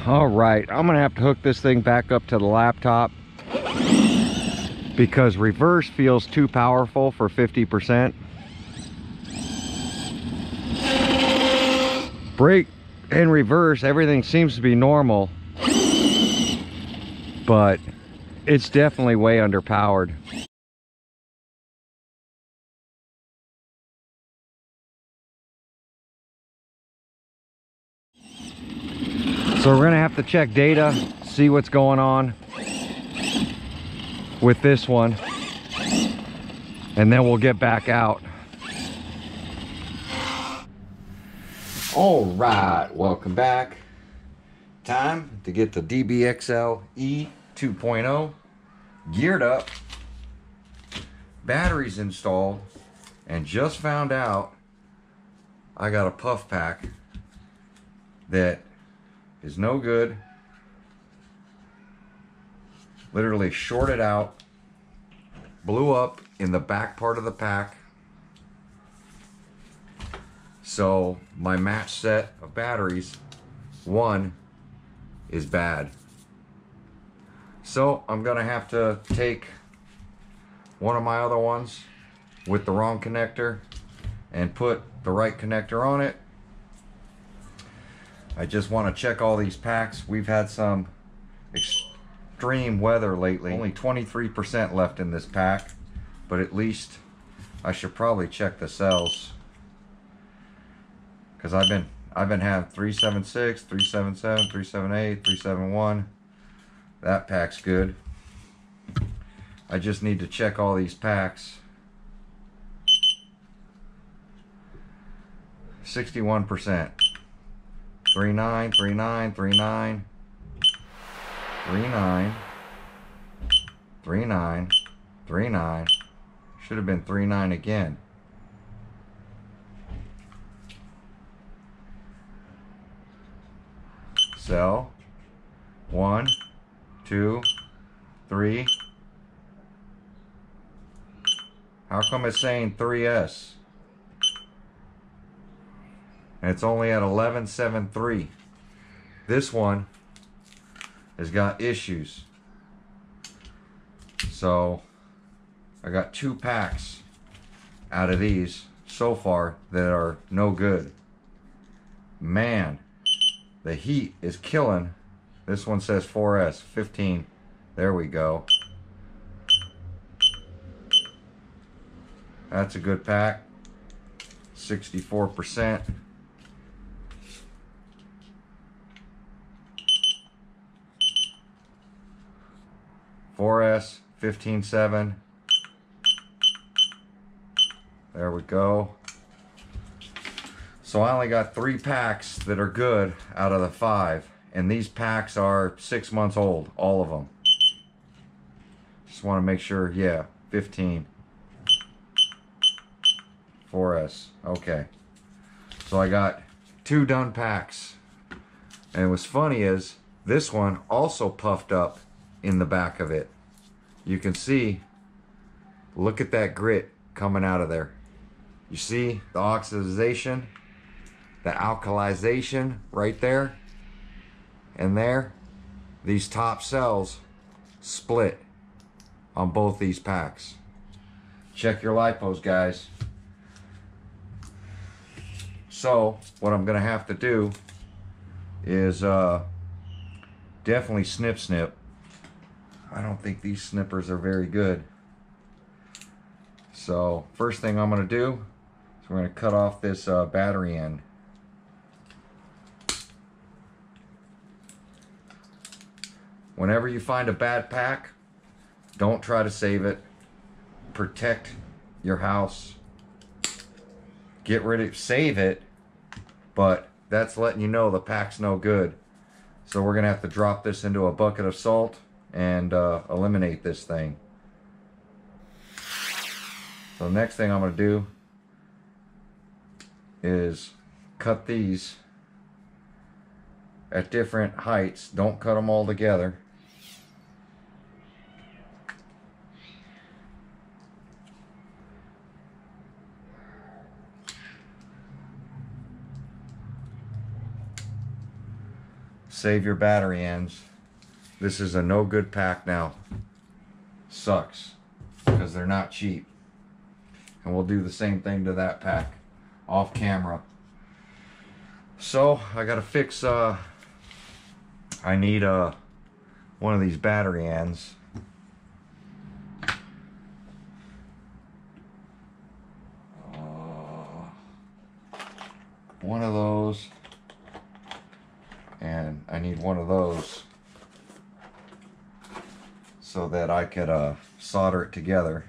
All right, I'm gonna have to hook this thing back up to the laptop because reverse feels too powerful for 50%. Brake and reverse, everything seems to be normal, but it's definitely way underpowered. So we're gonna have to check data, see what's going on with this one, and then we'll get back out. All right, welcome back. Time to get the DBXLE 2.0 geared up, batteries installed, and just found out I got a puff pack that is no good. Literally shorted out, blew up in the back part of the pack. So my match set of batteries, one is bad. So I'm gonna have to take one of my other ones with the wrong connector and put the right connector on it. I just want to check all these packs. We've had some extreme weather lately. Only 23% left in this pack, but at least I should probably check the cells, because I've been having 376, 377, 378, 371. That pack's good. I just need to check all these packs. 61%. 39, 39, 39, 39, 39, 39. Should have been 39 again. Cell 1, 2, 3. How come it's saying 3S? And it's only at 11.73. This one has got issues. So I got 2 packs out of these so far that are no good. Man, the heat is killing. This one says 4S, 15. There we go. That's a good pack. 64%. 4S, 15.7. There we go. So I only got 3 packs that are good out of the 5. And these packs are 6 months old, all of them. Just want to make sure, yeah, 15. 4S, okay. So I got 2 done packs. And what's funny is, this one also puffed up in the back of it. You can see, look at that grit coming out of there. You see the oxidization, the alkalization right there and there. These top cells split on both these packs. Check your lipos, guys. So what I'm gonna have to do is definitely snip. I don't think these snippers are very good. So first thing I'm going to do is we're going to cut off this battery end. Whenever you find a bad pack, don't try to save it. Protect your house. Get rid of, save it, but that's letting you know the pack's no good. So we're going to have to drop this into a bucket of salt and eliminate this thing. So the next thing I'm going to do is cut these at different heights. Don't cut them all together. save your battery ends. This is a no good pack now. Sucks because they're not cheap. And we'll do the same thing to that pack off camera. So I gotta fix I need one of these battery ends. One of those, and I need one of those so that I could solder it together.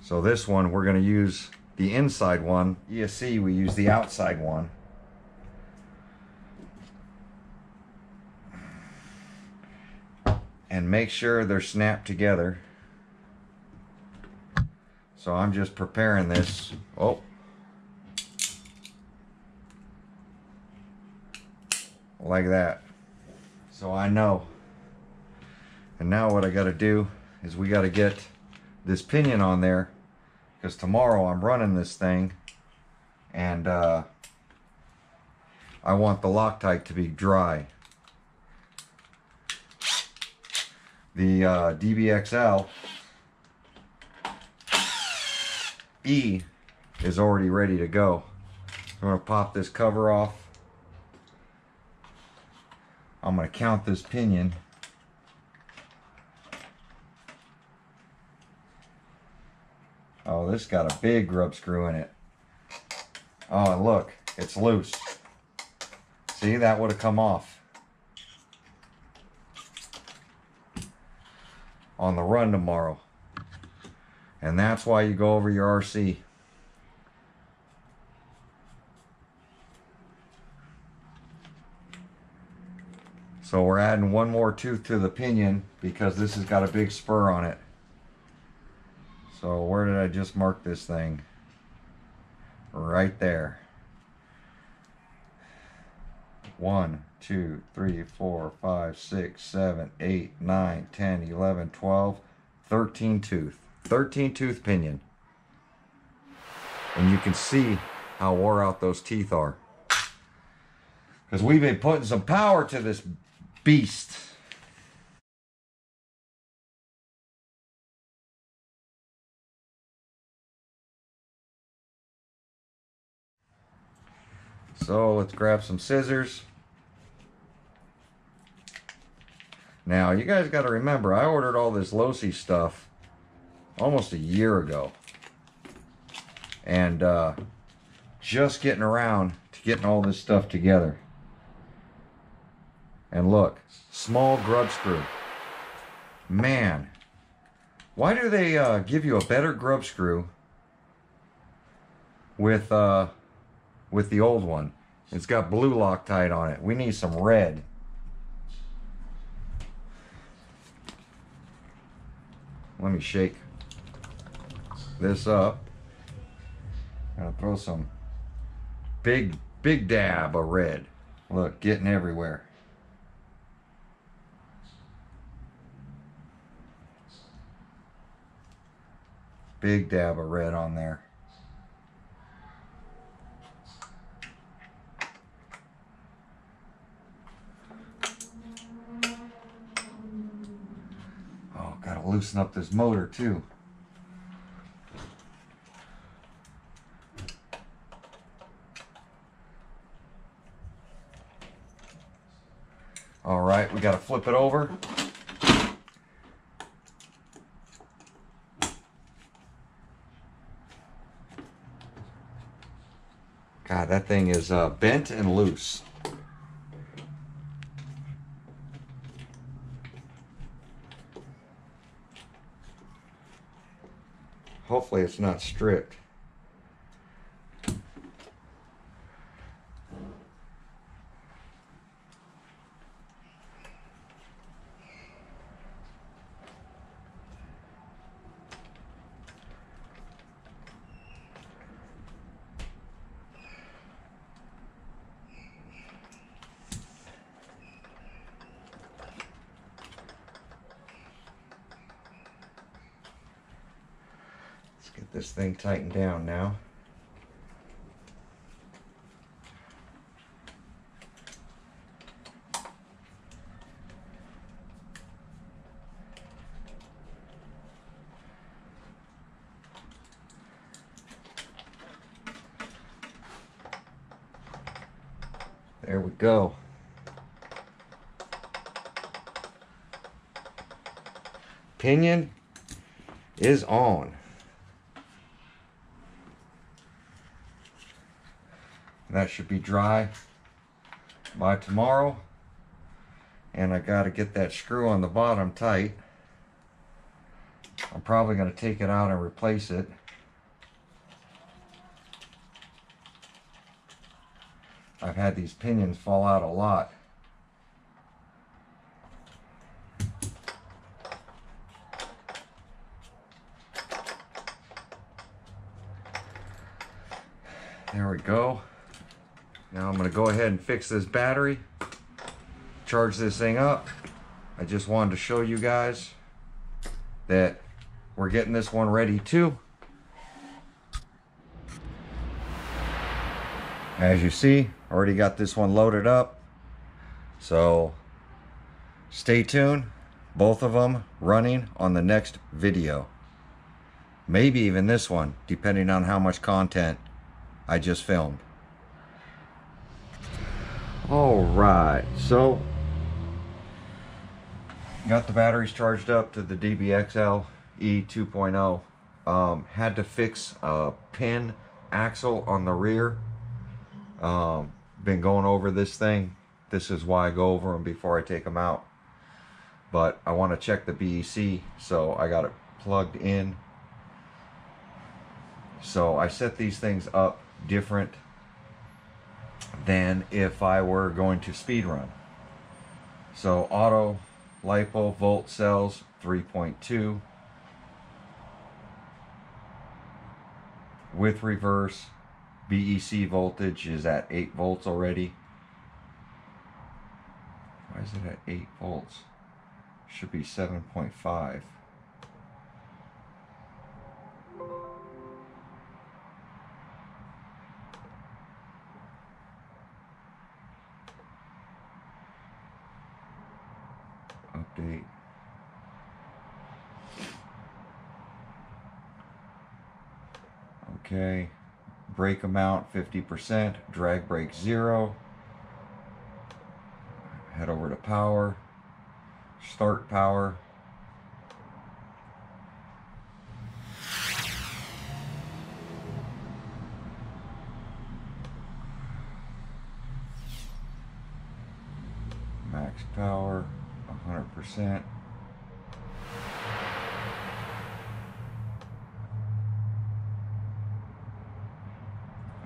So this one, we're going to use the inside one. You see, we use the outside one. And make sure they're snapped together. So I'm just preparing this. Oh. Like that. So I know. And now what I got to do is we got to get this pinion on there, because tomorrow I'm running this thing and I want the Loctite to be dry. The DBXLE is already ready to go. I'm going to pop this cover off. I'm going to count this pinion. Oh, this got a big grub screw in it. Oh, and look, it's loose. See, that would have come off on the run tomorrow. And that's why you go over your RC. So we're adding one more tooth to the pinion because this has got a big spur on it. So where did I just mark this thing? Right there. 1, 2, 3, 4, 5, 6, 7, 8, 9, 10, 11, 12, 13 tooth. 13 tooth pinion. And you can see how wore out those teeth are. Because we've been putting some power to this beast. So let's grab some scissors. Now you guys got to remember, I ordered all this LOSI stuff almost a year ago, and just getting around to getting all this stuff together. And look, small grub screw. Man, why do they give you a better grub screw with the old one? It's got blue Loctite on it. We need some red. Let me shake this up. I'll throw some big dab of red. Look, getting everywhere. Big dab of red on there. Oh, gotta loosen up this motor too. All right, we gotta flip it over. God, that thing is bent and loose. Hopefully it's not stripped. Get this thing tightened down now. There we go. Pinion is on. That should be dry by tomorrow. And I got to get that screw on the bottom tight. I'm probably going to take it out and replace it. I've had these pinions fall out a lot. There we go. Now I'm going to go ahead and fix this battery, charge this thing up. I just wanted to show you guys that we're getting this one ready too. As you see, already got this one loaded up. So stay tuned. Both of them running on the next video. Maybe even this one, depending on how much content I just filmed. Alright, so got the batteries charged up to the DBXLE 2.0. Had to fix a pin axle on the rear. Been going over this thing. This is why I go over them before I take them out. But I want to check the BEC, so I got it plugged in. So I set these things up different than if I were going to speed run. So auto LiPo volt cells 3.2 with reverse. BEC voltage is at 8 volts already. Why is it at 8 volts? Should be 7.5. Update. Okay. Brake amount 50%, drag brake 0. Head over to power, start power. Max power 100%.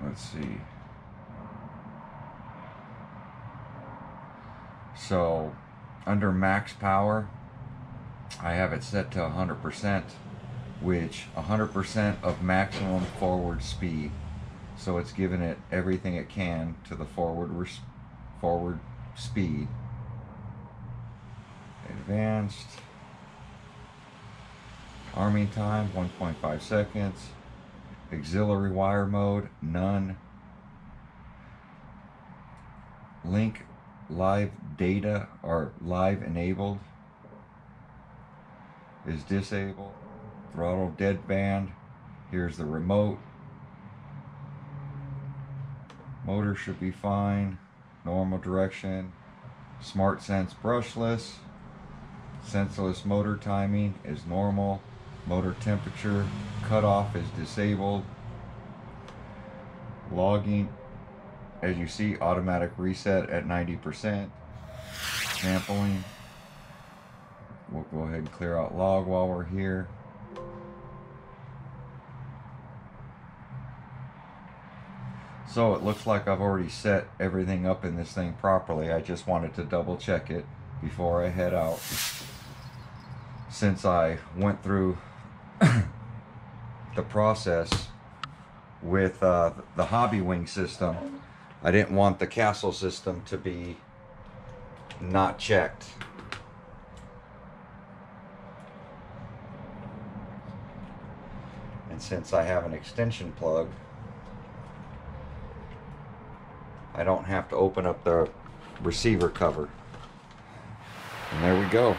Let's see. So under max power, I have it set to 100%, which 100% of maximum forward speed. So it's giving it everything it can to the forward speed. Advanced. Arming time 1.5 seconds. Auxiliary wire mode, none. Link live data or live enabled is disabled. Throttle deadband. Here's the remote. Motor should be fine. Normal direction. Smart sense brushless. Senseless motor timing is normal. Motor temperature cutoff is disabled. Logging, as you see, automatic reset at 90%. Sampling. We'll go ahead and clear out log while we're here. So it looks like I've already set everything up in this thing properly. I just wanted to double check it before I head out. Since I went through the process with the Hobby Wing system, I didn't want the Castle system to be not checked. And since I have an extension plug, I don't have to open up the receiver cover. And there we go.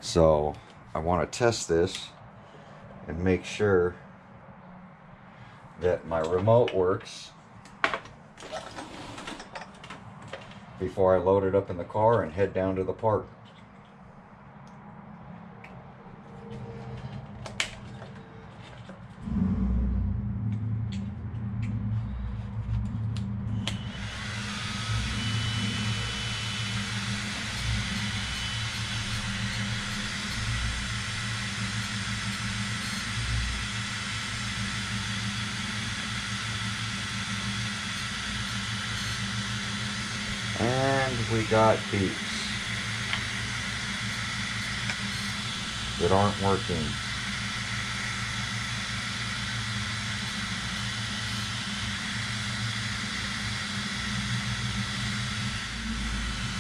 So I want to test this and make sure that my remote works. before I load it up in the car and head down to the park. And we got beeps that aren't working.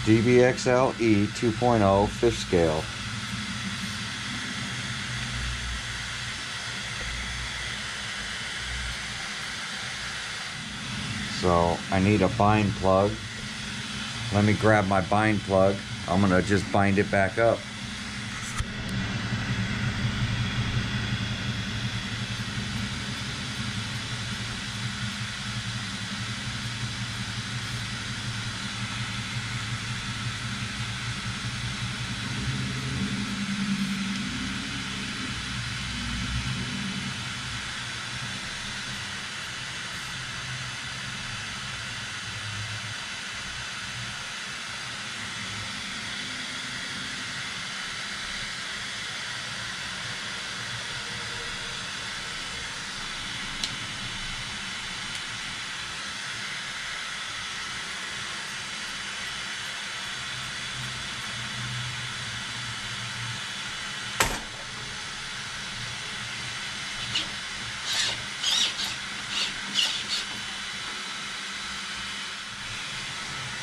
DBXLE 2.0 fifth scale. So I need a bind plug. Let me grab my bind plug. I'm gonna just bind it back up.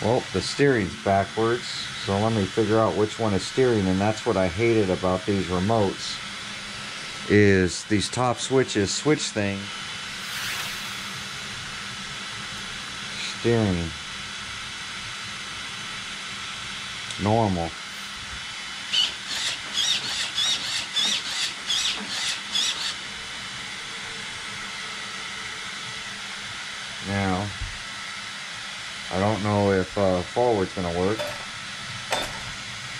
Well, the steering's backwards, so let me figure out which one is steering, and that's what I hated about these remotes, is these top switches, switch thing, steering, normal. Now, I don't know if forward's gonna work.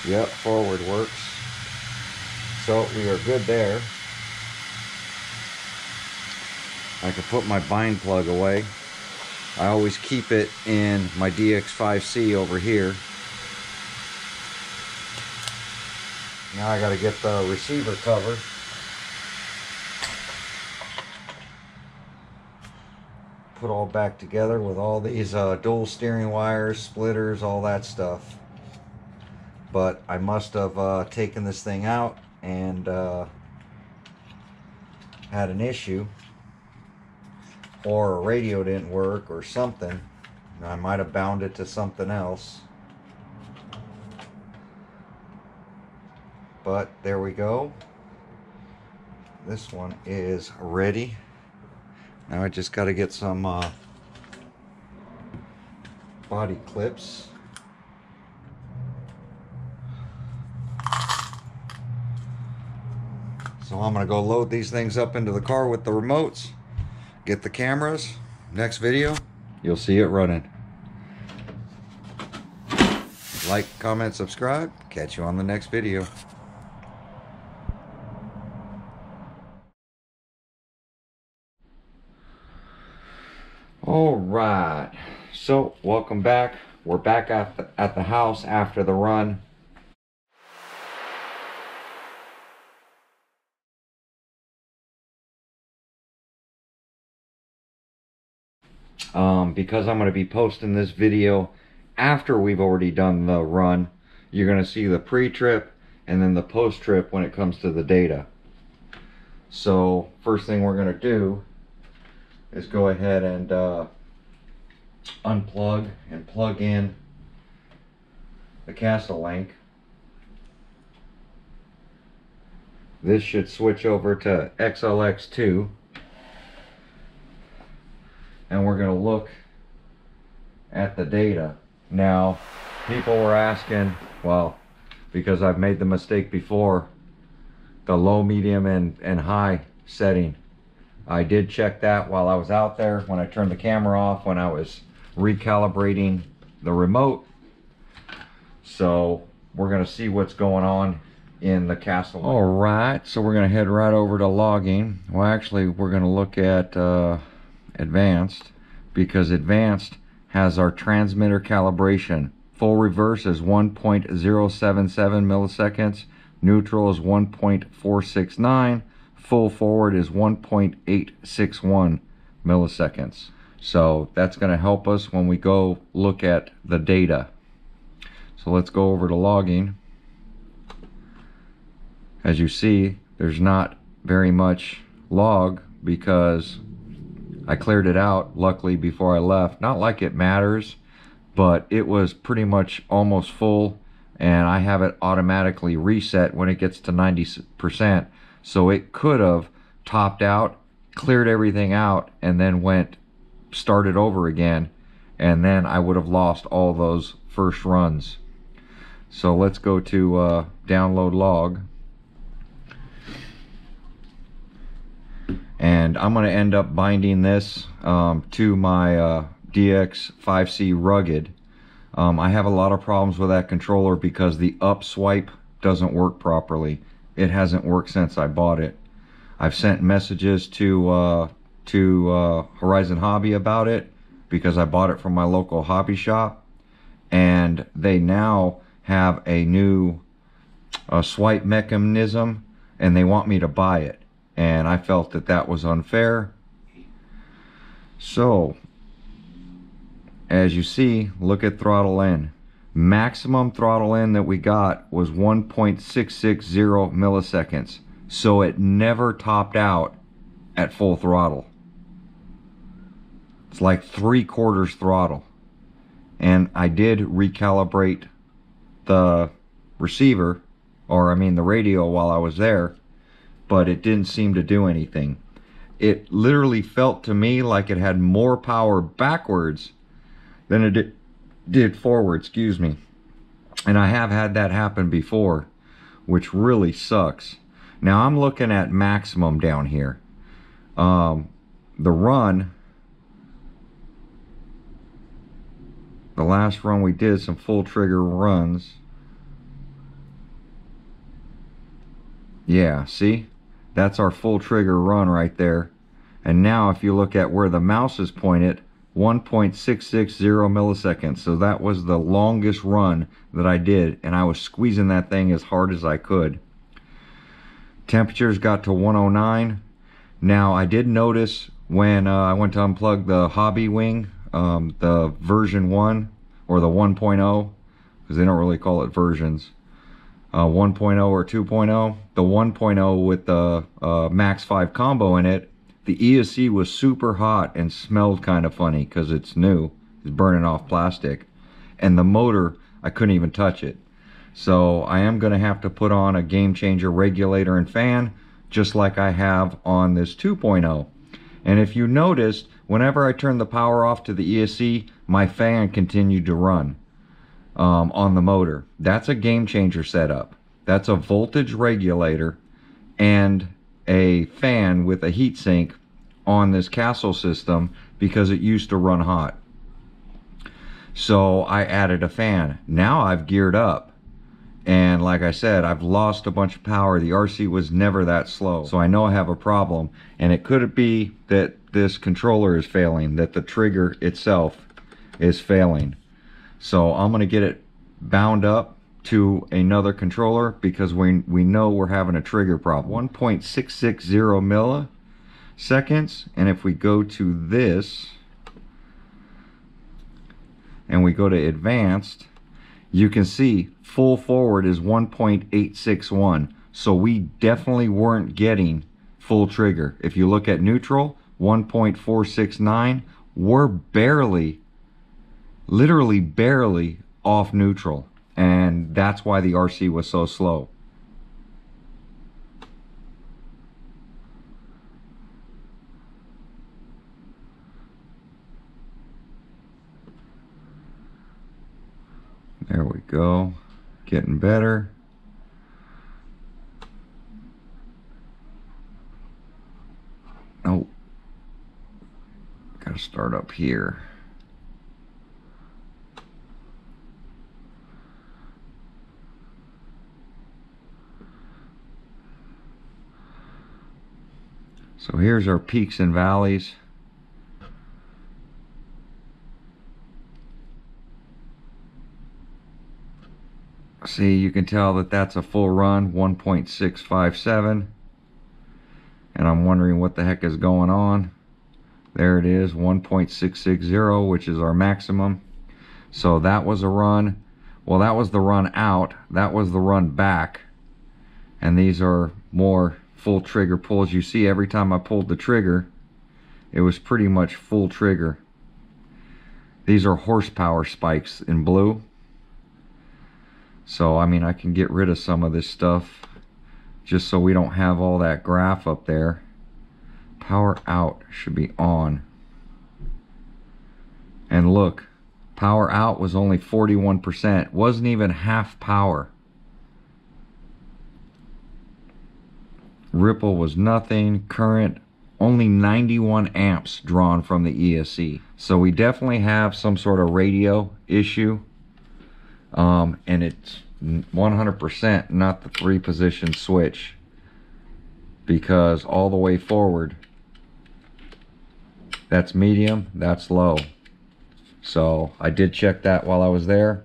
Yep, forward works. So we are good there. I can put my bind plug away. I always keep it in my DX5C over here. Now I gotta get the receiver cover. Put all back together with all these dual steering wires, splitters, all that stuff. But I must have taken this thing out and had an issue, or a radio didn't work or something. I might have bound it to something else. But there we go. This one is ready. Now I just got to get some body clips. So I'm going to go load these things up into the car with the remotes, get the cameras. Next video, you'll see it running. Like, comment, subscribe. Catch you on the next video. All right, so welcome back. We're back at the house after the run. Because I'm going to be posting this video after we've already done the run, you're going to see the pre-trip and then the post-trip when it comes to the data. So first thing we're going to do is go ahead and unplug and plug in the Castle link. This should switch over to xlx2, and we're going to look at the data. Now, people were asking, well, because I've made the mistake before, the low, medium, and high setting. I did check that while I was out there when I turned the camera off, when I was recalibrating the remote, So we're gonna see what's going on in the castle. All right, so we're gonna head right over to logging. Well, actually, we're gonna look at advanced, because advanced has our transmitter calibration. Full reverse is 1.077 milliseconds. Neutral is 1.469. Full forward is 1.861 milliseconds. So that's going to help us when we go look at the data. So let's go over to logging. As you see, there's not very much log because I cleared it out, luckily, before I left. Not like it matters, but it was pretty much almost full, and I have it automatically reset when it gets to 90%. So it could have topped out, cleared everything out, and then started over again, and then I would have lost all those first runs. So let's go to download log. And I'm going to end up binding this to my DX5C Rugged. I have a lot of problems with that controller because the up swipe doesn't work properly. It hasn't worked since I bought it. I've sent messages to Horizon Hobby about it because I bought it from my local hobby shop, and they now have a new swipe mechanism, and they want me to buy it. And I felt that that was unfair. So, as you see, look at throttle in. Maximum throttle in that we got was 1.660 milliseconds. So it never topped out at full throttle. It's like 3/4 throttle. And I did recalibrate the receiver, or I mean the radio, while I was there, but it didn't seem to do anything. It literally felt to me like it had more power backwards than it did forward, excuse me. And I have had that happen before, which really sucks. Now I'm looking at maximum down here. The run, the last run we did, some full trigger runs. Yeah, see? That's our full trigger run right there. And now if you look at where the mouse is pointed, 1.660 milliseconds. So that was the longest run that I did, and I was squeezing that thing as hard as I could. Temperatures got to 109. Now I did notice when I went to unplug the Hobby Wing, the version 1 or the 1.0, because they don't really call it versions. 1.0 or 2.0, the 1.0 with the Max 5 combo in it, the ESC was super hot and smelled kind of funny because it's new. It's burning off plastic. And the motor, I couldn't even touch it. So I am going to have to put on a game changer regulator and fan, just like I have on this 2.0. And if you noticed, whenever I turned the power off to the ESC, my fan continued to run on the motor. That's a game changer setup. That's a voltage regulator and a fan with a heat sink on this Castle system because it used to run hot. So I added a fan. Now I've geared up, and like I said, I've lost a bunch of power. The RC was never that slow, so I know I have a problem, and it could be that this controller is failing, that the trigger itself is failing. So I'm going to get it bound up to another controller because we know we're having a trigger problem. 1.660 milliseconds, and if we go to this and we go to advanced, you can see full forward is 1.861. So we definitely weren't getting full trigger. If you look at neutral, 1.469, we're barely, literally barely off neutral, and that's why the RC was so slow. There we go, getting better. Oh, gotta start up here. So here's our peaks and valleys. See, you can tell that that's a full run, 1.657. And I'm wondering what the heck is going on. There it is, 1.660, which is our maximum. So that was a run. Well, that was the run out. That was the run back. And these are more full trigger pulls. You see, every time I pulled the trigger, it was pretty much full trigger. These are horsepower spikes in blue. So, I mean, I can get rid of some of this stuff just so we don't have all that graph up there. Power out should be on. And look, power out was only 41%. Wasn't even half power. Ripple was nothing. Current, only 91 amps drawn from the ESC. So we definitely have some sort of radio issue. And it's 100% not the 3-position switch, because all the way forward, that's medium, that's low. So I did check that while I was there.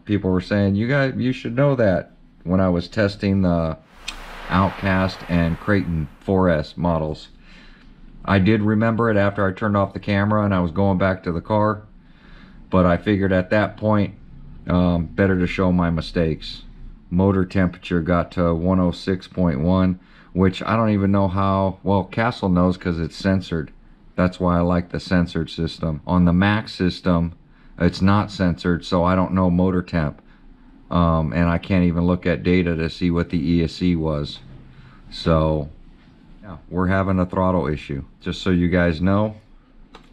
People were saying, you should know that, when I was testing the Outcast and Creighton 4S models. I did remember it after I turned off the camera and I was going back to the car, but I figured at that point, better to show my mistakes. Motor temperature got to 106.1, which I don't even know how. Well, Castle knows because it's censored. That's why I like the censored system. On the Max system, it's not censored, so I don't know motor temp. And I can't even look at data to see what the ESC was. So yeah, we're having a throttle issue. Just so you guys know,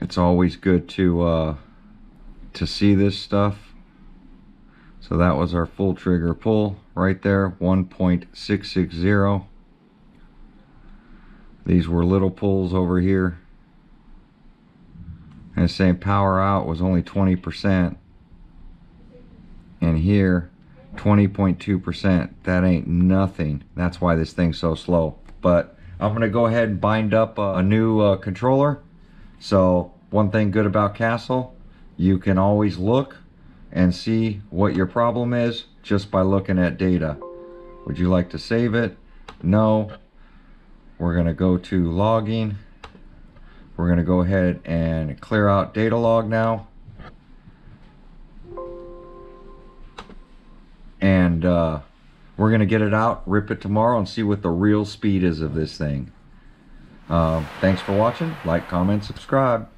it's always good to see this stuff. So that was our full trigger pull right there, 1.660. These were little pulls over here. And it's saying power out was only 20%. And here, 20.2%. That ain't nothing. That's why this thing's so slow. But I'm gonna go ahead and bind up a new controller. So one thing good about Castle, you can always look and see what your problem is just by looking at data. Would you like to save it? No. We're gonna go to logging. We're gonna go ahead and clear out data log now. And we're gonna get it out, rip it tomorrow, and see what the real speed is of this thing. Thanks for watching. Like, comment, subscribe.